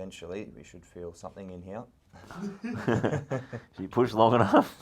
eventually we should feel something in here. You push long enough.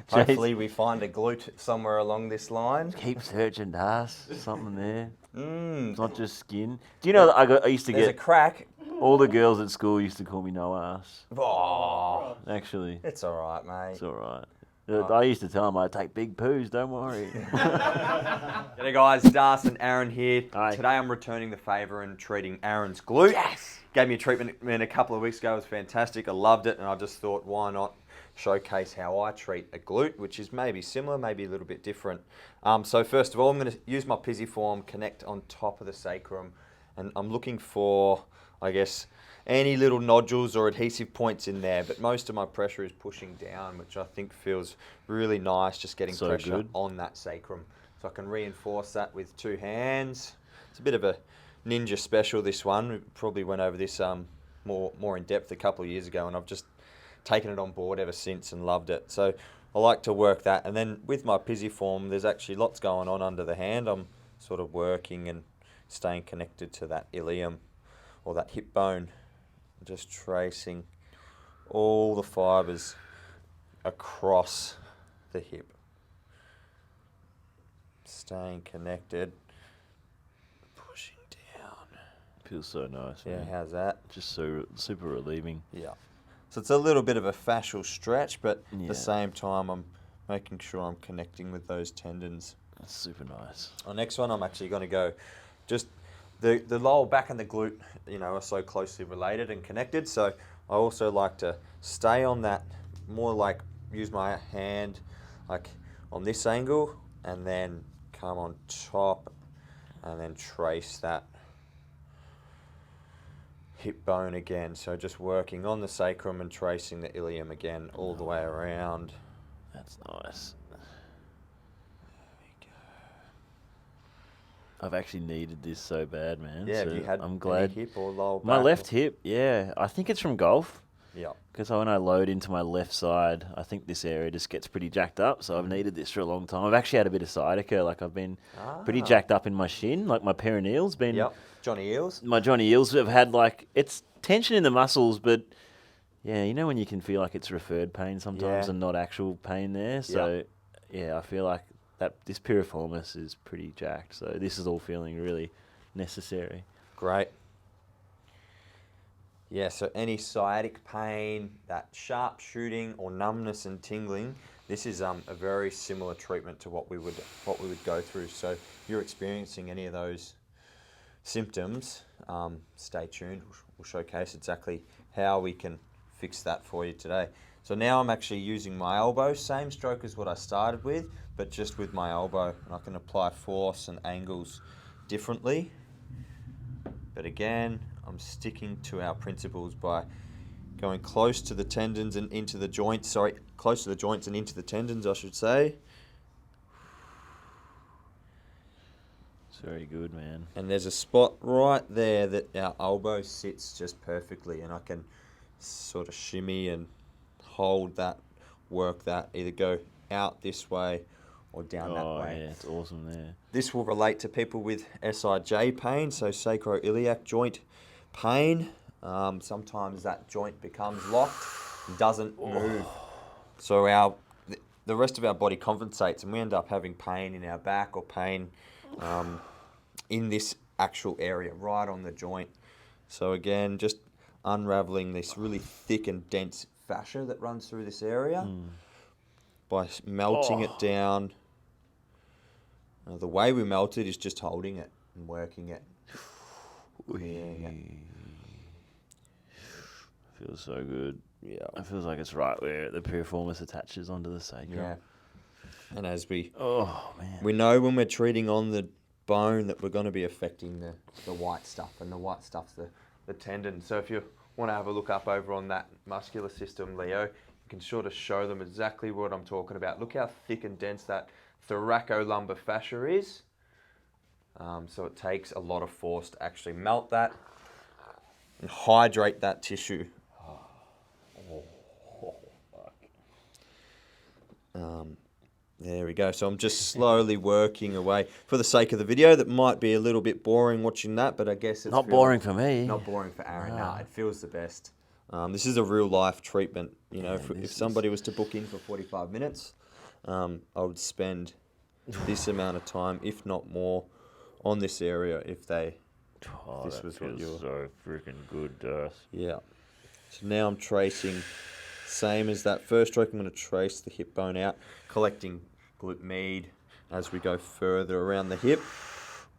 Hopefully we find a glute somewhere along this line. Keep searching, Das. Something there. Mm. It's not just skin. Do you know that I used to There's a get crack. all the girls at school used to call me no ass. Oh, Actually, it's all right, mate. it's all right. I used to tell them I take big poos. Don't worry. G'day guys, Das and Aaron here. Hi. Today I'm returning the favour and treating Aaron's glute. Yes. Gave me a treatment a couple of weeks ago. It was fantastic. I loved it, and I just thought, why not showcase how I treat a glute, which is maybe similar, maybe a little bit different. So first of all, I'm going to use my pisiform, connect on top of the sacrum, and I'm looking for, I guess, any little nodules or adhesive points in there, but most of my pressure is pushing down, which I think feels really nice, just getting So pressure good. on that sacrum. So I can reinforce that with two hands. It's a bit of a ninja special, this one. We probably went over this more in depth a couple of years ago, and I've just taken it on board ever since and loved it. So I like to work that, and then with my pisiform, there's actually lots going on under the hand. I'm sort of working and staying connected to that ilium or that hip bone, just tracing all the fibers across the hip, staying connected, pushing down. Feels so nice. Yeah, Man. how's that? Just so super relieving. Yeah. So it's a little bit of a fascial stretch, but at Yeah. the same time, I'm making sure I'm connecting with those tendons. That's super nice. On next one, I'm actually going to go just the lower back and the glute, are so closely related and connected. So I also like to stay on that, more like use my hand like on this angle, and then come on top and then trace that hip bone again. So just working on the sacrum and tracing the ilium again all the way around. That's nice. I've actually needed this so bad, man. Yeah, so have you had I'm glad. any hip or lower back? My left hip, yeah. I think it's from golf. Yeah. Because when I load into my left side, I think this area just gets pretty jacked up. So I've needed this for a long time. I've actually had a bit of sciatica. Like I've been pretty jacked up in my shin. Like my perineal's been. Yep. Johnny Eels. My Johnny Eels have had it's tension in the muscles, but yeah, when you can feel like it's referred pain sometimes and not actual pain there. So yeah, I feel like this piriformis is pretty jacked. So this is all feeling really necessary. Great. Yeah, so any sciatic pain, that sharp shooting or numbness and tingling, this is a very similar treatment to what we would go through. So if you're experiencing any of those symptoms, stay tuned. We'll showcase exactly how we can fix that for you today. So now I'm actually using my elbow, same stroke as what I started with, but just with my elbow, and I can apply force and angles differently. But again, I'm sticking to our principles by going close to the tendons and into the joints. Close to the joints and into the tendons, I should say. It's very good, man. And there's a spot right there that our elbow sits just perfectly, and I can sort of shimmy and hold that, work that, either go out this way or down that way. Yeah, it's awesome there. This will relate to people with SIJ pain, so sacroiliac joint pain. Sometimes that joint becomes locked and doesn't move. So the rest of our body compensates, and we end up having pain in our back or pain in this actual area, right on the joint. So again, just unraveling this really thick and dense fascia that runs through this area by melting it down. The way we melt it is just holding it and working it. Yeah. Feels so good. Yeah. It feels like it's right where the piriformis attaches onto the sacrum. Yeah. And as we man, know when we're treating on the bone that we're going to be affecting the white stuff, and the white stuff's the tendon. So if you want to have a look up over on that muscular system, Leo, you can sort of show them exactly what I'm talking about. Look how thick and dense that thoracolumbar fascia is. So it takes a lot of force to actually melt that and hydrate that tissue. There we go. So I'm just slowly working away. For the sake of the video, that might be a little bit boring watching that, but I guess it's Not boring for me. Not boring for Aaron. No, it feels the best. This is a real life treatment. You know, if somebody was to book in for 45 minutes, I would spend this amount of time, if not more, on this area if they. This was what you're so freaking good, Darth. Yeah. So now I'm tracing, same as that first stroke. I'm going to trace the hip bone out, collecting glute med as we go further around the hip.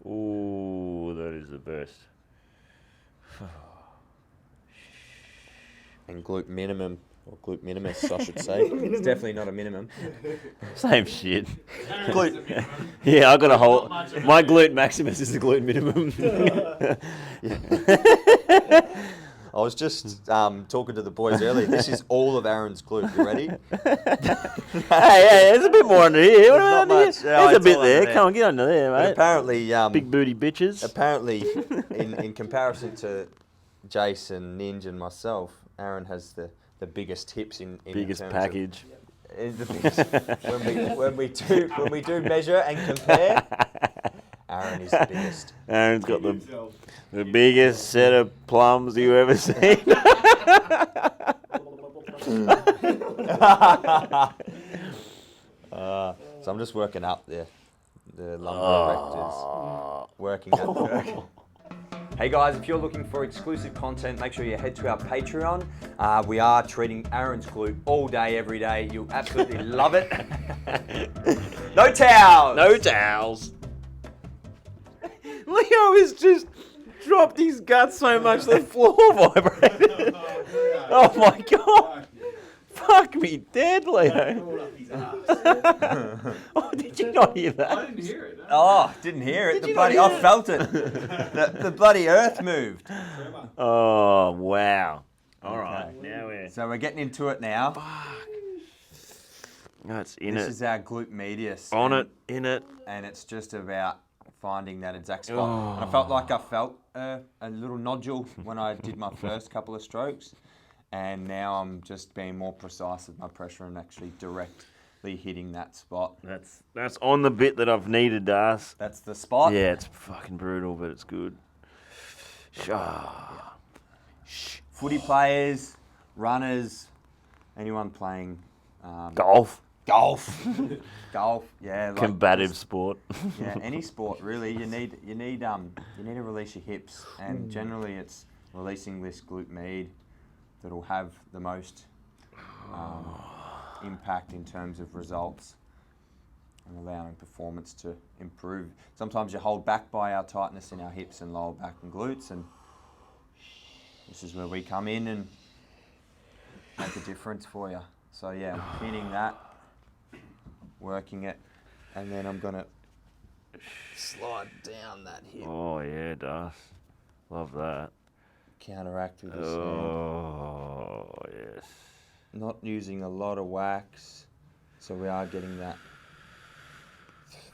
Ooh, that is the best. And glute minimum, or glute minimus, I should say. It's definitely not a minimum. Same shit. Glute. Yeah, I got a whole. My glute maximus is the glute minimum. I was just talking to the boys earlier. This is all of Aaron's glute. You ready? Hey, there's a bit more under here. What about Not under much. here? Yeah, There's a it's bit all there. under there. Come on, get under there, But mate. apparently, Big booty bitches. apparently, in comparison to Jason, Ninja, and myself, Aaron has the biggest hips in Biggest terms package. Of, the biggest, when we do measure and compare, Aaron is the biggest. Aaron's got the biggest set of plums you ever seen. So I'm just working up the lumbar erectors, working at. Hey guys, if you're looking for exclusive content, make sure you head to our Patreon. We are treating Aaron's glute all day, every day. You'll absolutely love it. No towels! No towels. Leo has just dropped his guts so much the floor vibrated. Oh my god. Fuck me dead, Leo. Oh, did you not hear that? I didn't hear it. No. Oh, didn't hear it. I felt it. The bloody earth moved. Oh, wow. All right, now we're... So we're getting into it now. That's in This it. is our glute medius. On and- it, in it. And it's just about finding that exact spot. And I felt like I felt a little nodule when I did my first couple of strokes. And now I'm just being more precise with my pressure and actually directly hitting that spot. That's on the bit that I've needed to ask. That's the spot. Yeah, it's fucking brutal, but it's good. Footy players, runners, anyone playing Golf. golf, yeah, like Combative just- sport. yeah, any sport really. You need to release your hips, and generally it's releasing this glute med that'll have the most impact in terms of results and allowing performance to improve. Sometimes you hold back by our tightness in our hips and lower back and glutes, and this is where we come in and make a difference for you. So yeah, I'm pinning that, working it, and then I'm gonna slide down that hip. Oh, yeah, Darth. Love that. Counteract with this hand. Oh, yes. Not using a lot of wax, so we are getting that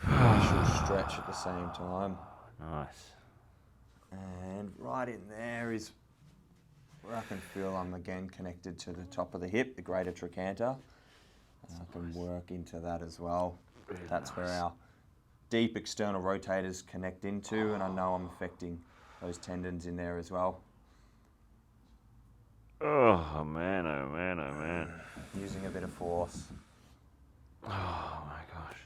fascial stretch at the same time. Nice. And right in there is where I can feel I'm again connected to the top of the hip, the greater trochanter. And I can work into that as well. That's where our deep external rotators connect into, and I know I'm affecting those tendons in there as well. Oh, man, oh, man, oh, man. Using a bit of force. Oh, my gosh.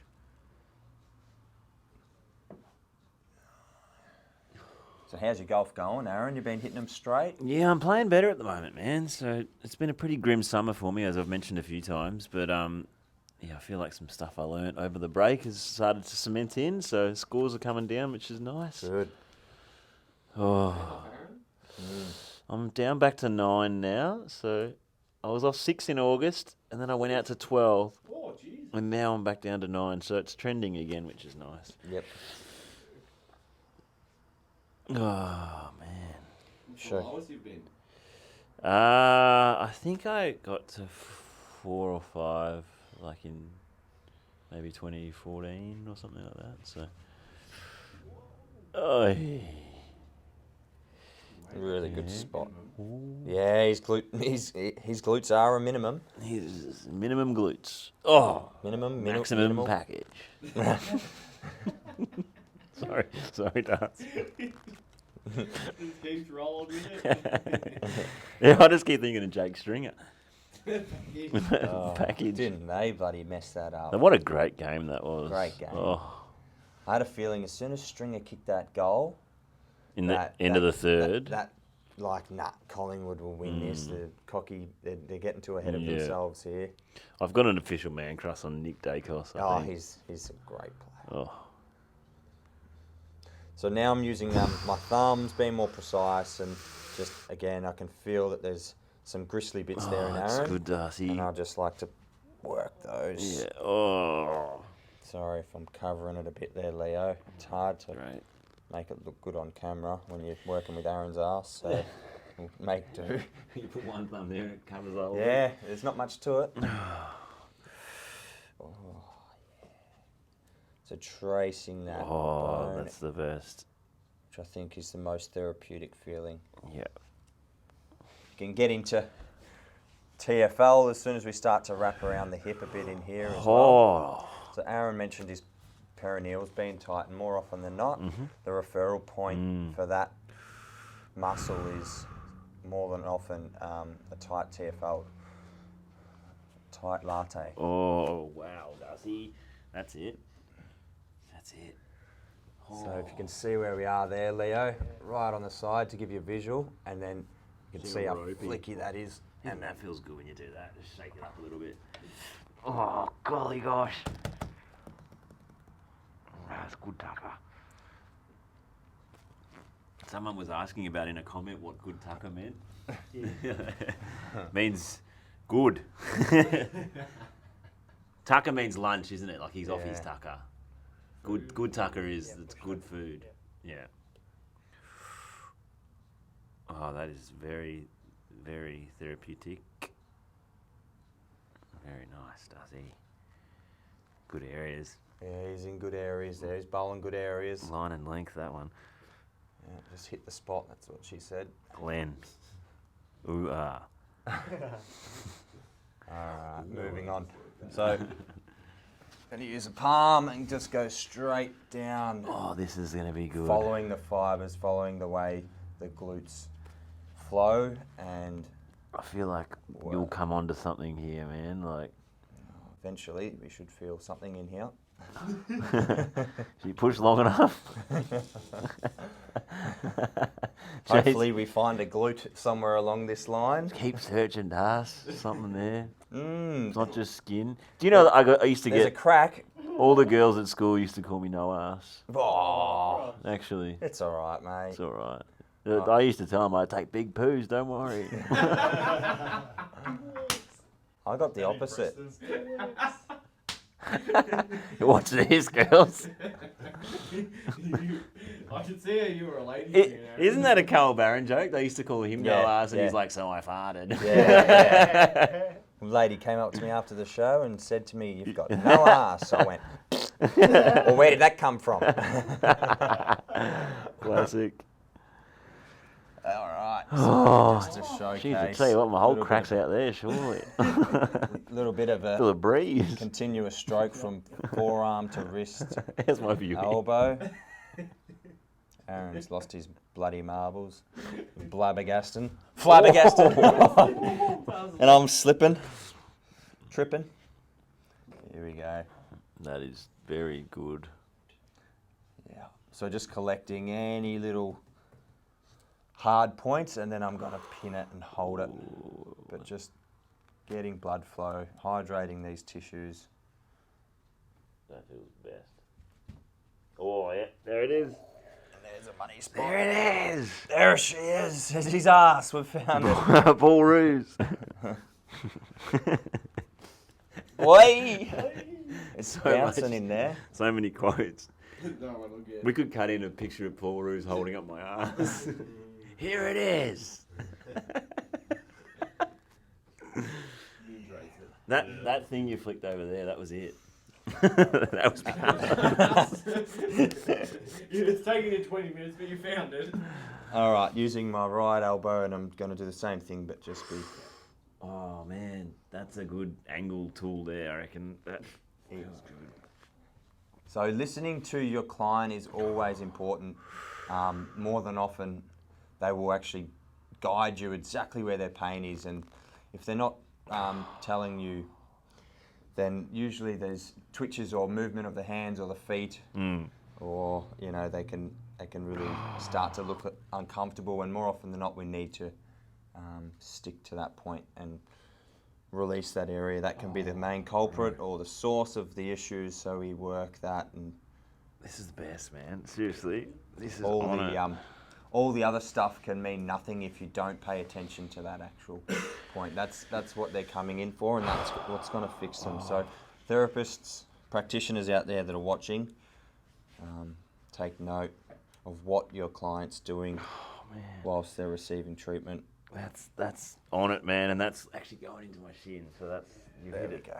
So how's your golf going, Aaron? You've been hitting them straight? Yeah, I'm playing better at the moment, man. So it's been a pretty grim summer for me, as I've mentioned a few times. But yeah, I feel like some stuff I learnt over the break has started to cement in. So scores are coming down, which is nice. Good. Oh, I'm down back to 9 now. So I was off 6 in August, and then I went out to 12, Oh, jeez. and now I'm back down to 9. So it's trending again, which is nice. Yep. Oh, man. Sure. How lowest you've been? I think I got to 4 or 5, like in maybe 2014 or something like that. So, Really good spot. Yeah, his glutes are a minimum. His minimum glutes. Oh, maximum minimal. package. sorry, Darts. Just keeps rolling with it. Yeah, I just keep thinking of Jake Stringer. Oh, Package. didn't they bloody mess that up? And what a great game that was. Great game. Oh, I had a feeling as soon as Stringer kicked that goal, in the end of the third. Collingwood will win this. The cocky, they're getting too ahead of Yeah. themselves here. I've got an official man crush on Nick Dacos. I think. He's a great player. Oh, So now I'm using my thumbs, being more precise, and just again I can feel that there's some gristly bits there in that's Aaron, good, Darcy. and I just like to work those. Yeah. Oh, Sorry if I'm covering it a bit there, Leo. It's hard to great. make it look good on camera when you're working with Aaron's ass, so we'll make do. You put one thumb there, it covers all. Yeah, there's not much to it. So tracing that bone, that's the best. which I think is the most therapeutic feeling. Yeah. You can get into TFL as soon as we start to wrap around the hip a bit in here as well. So Aaron mentioned his perineals being tightened more often than not. The referral point for that muscle is more than often a tight TFL, tight latte. Oh, wow, Darcy. That's it. That's it. So if you can see where we are there, Leo, right on the side to give you a visual, and then you can see how flicky that is. And that feels good when you do that. Just shake it up a little bit. Oh, golly gosh. That's good, Tucker. Someone was asking about in a comment what good Tucker meant. Means good. Tucker means lunch, isn't it? Like he's off his tucker. Good Tucker is it's good food. Yeah. Oh, that is very, very therapeutic. Very nice, Darcy. Good areas. Yeah, he's in good areas there. He's bowling good areas. Line and length, that one. Yeah, just hit the spot, that's what she said. Glenn. Ooh, ah. Alright, moving on. So, going to use a palm and just go straight down. Oh, this is going to be good. Following the fibres, following the way the glutes flow, and I feel like you'll come onto something here, man. Like, eventually we should feel something in here. if you push long enough. Hopefully we find a glute somewhere along this line. Keep searching, Das. Something there. It's Mm. not just skin. Do you know that I used to There's a get crack. all the girls at school used to call me no ass. Oh, Actually, it's all right, mate. it's all right. I used to tell them I take big poos. Don't worry. I got the opposite. Watch this, girls. I should see how you were a lady. Isn't that a Carl Barron joke? They used to call him no Yeah, ass, and yeah. he's like, so I farted. Yeah. A lady came up to me after the show and said to me, "You've got no ass." I went, "Well, where did that come from?" Classic. All right. Oh, Just to showcase. jeez, I tell you what, my whole little crack's bit out there, surely. of, little bit of Feel a a breeze. continuous stroke from forearm to wrist, Here's my view. elbow. Aaron's lost his bloody marbles. Flabbergasted. And I'm slipping, tripping. Here we go. That is very good. Yeah. So just collecting any little hard points, and then I'm going to pin it and hold it. But just getting blood flow, hydrating these tissues. That feels best. Oh, yeah, there it is. And there's a money spot. There it is. There she is. There's his ass. We've found it. Paul Ruse. Oi! It's So bouncing much- in there. So many quotes. No one will get. We could cut in a picture of Paul Ruse holding up my ass. Here it is. That thing you flicked over there, that was it. That was It's taken you 20 minutes, but you found it. All right, using my right elbow, and I'm going to do the same thing, but just be... Oh man, that's a good angle tool there. I reckon that feels good. So listening to your client is always important. More than often, they will actually guide you exactly where their pain is, and if they're not telling you, then usually there's twitches or movement of the hands or the feet, or they can really start to look uncomfortable, and more often than not we need to stick to that point and release that area. That can be the main culprit or the source of the issues, so we work that. And this is the best, man. Seriously, this is all the other stuff can mean nothing if you don't pay attention to that actual point. That's what they're coming in for, and that's what's going to fix them. So therapists, practitioners out there that are watching, take note of what your client's doing whilst they're receiving treatment. That's on it, man, and that's actually going into my shin. So that's There we go.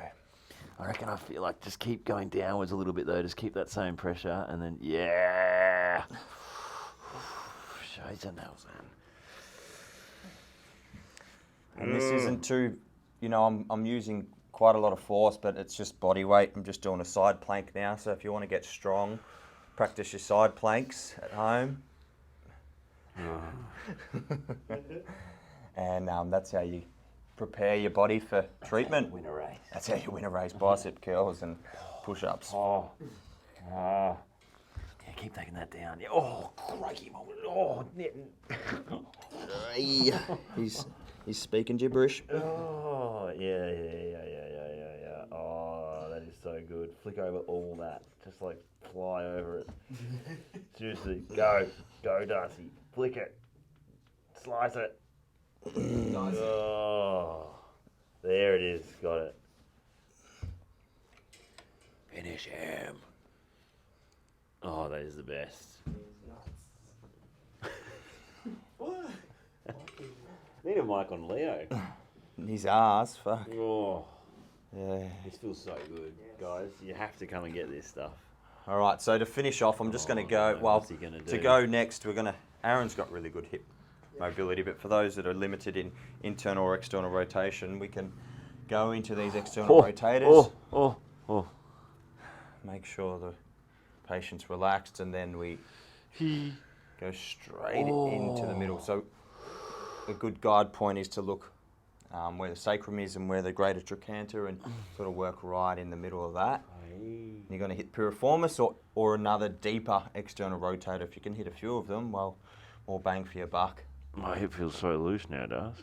I reckon I feel like just keep going downwards a little bit though. Just keep that same pressure, and then shades and nails, man. And this isn't too, I'm using quite a lot of force, but it's just body weight. I'm just doing a side plank now. So if you want to get strong, practice your side planks at home. And that's how you prepare your body for treatment. Win a race. That's how you win a race. Bicep curls and push-ups. Yeah, keep taking that down. Yeah. Oh, crikey. Oh, He's speaking gibberish. Oh, yeah. Oh, that is so good. Flick over all that. Just like fly over it. Seriously. Go, Darcy. Flick it. Slice it. Oh, there it is. Got it. Finish him. Oh, that is the best. Need a mic on Leo. His ass, fuck. Oh, Yeah. this feels so good, guys. You have to come and get this stuff. All right, so to finish off, I'm just going to go, what's he gonna to do? go next, Aaron's got really good hip mobility, but for those that are limited in internal or external rotation, we can go into these external rotators. Make sure the patient's relaxed, and then we go straight into the middle. So a good guide point is to look where the sacrum is and where the greater trochanter, and sort of work right in the middle of that. You're going to hit piriformis or another deeper external rotator. If you can hit a few of them, well, more bang for your buck. My hip feels so loose now, does.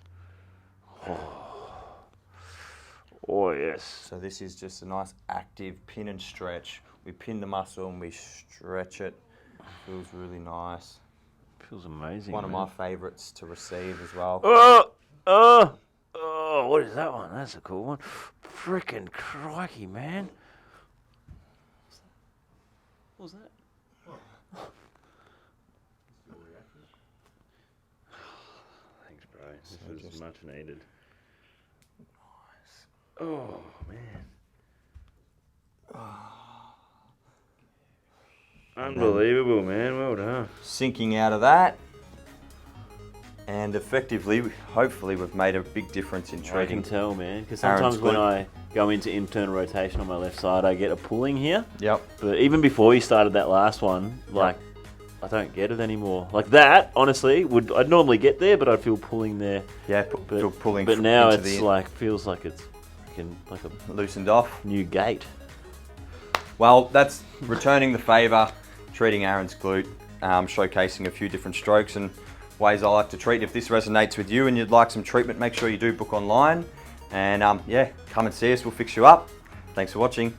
Oh, yes. So this is just a nice active pin and stretch. We pin the muscle and we stretch it. Feels really nice. Feels amazing. One of my favourites to receive as well. Oh, what is that one? That's a cool one. Frickin' crikey, man. What was that? Thanks, bro. This was much needed. Nice. Oh, man. Unbelievable, man. Well done. Sinking out of that. And effectively, hopefully, we've made a big difference in I treating. can tell, man, because Aaron's sometimes when glute. I go into internal rotation on my left side, I get a pulling here. Yep. But even before you started that last one, like, I don't get it anymore. Like that, honestly, I'd normally get there, but I'd feel pulling there. Yeah, feel pulling. But now into it's like, feels like it's freaking like a loosened off. new gate. Well, that's returning the favour, treating Aaron's glute, showcasing a few different strokes and ways I like to treat. If this resonates with you and you'd like some treatment, make sure you do book online. And yeah, come and see us, we'll fix you up. Thanks for watching.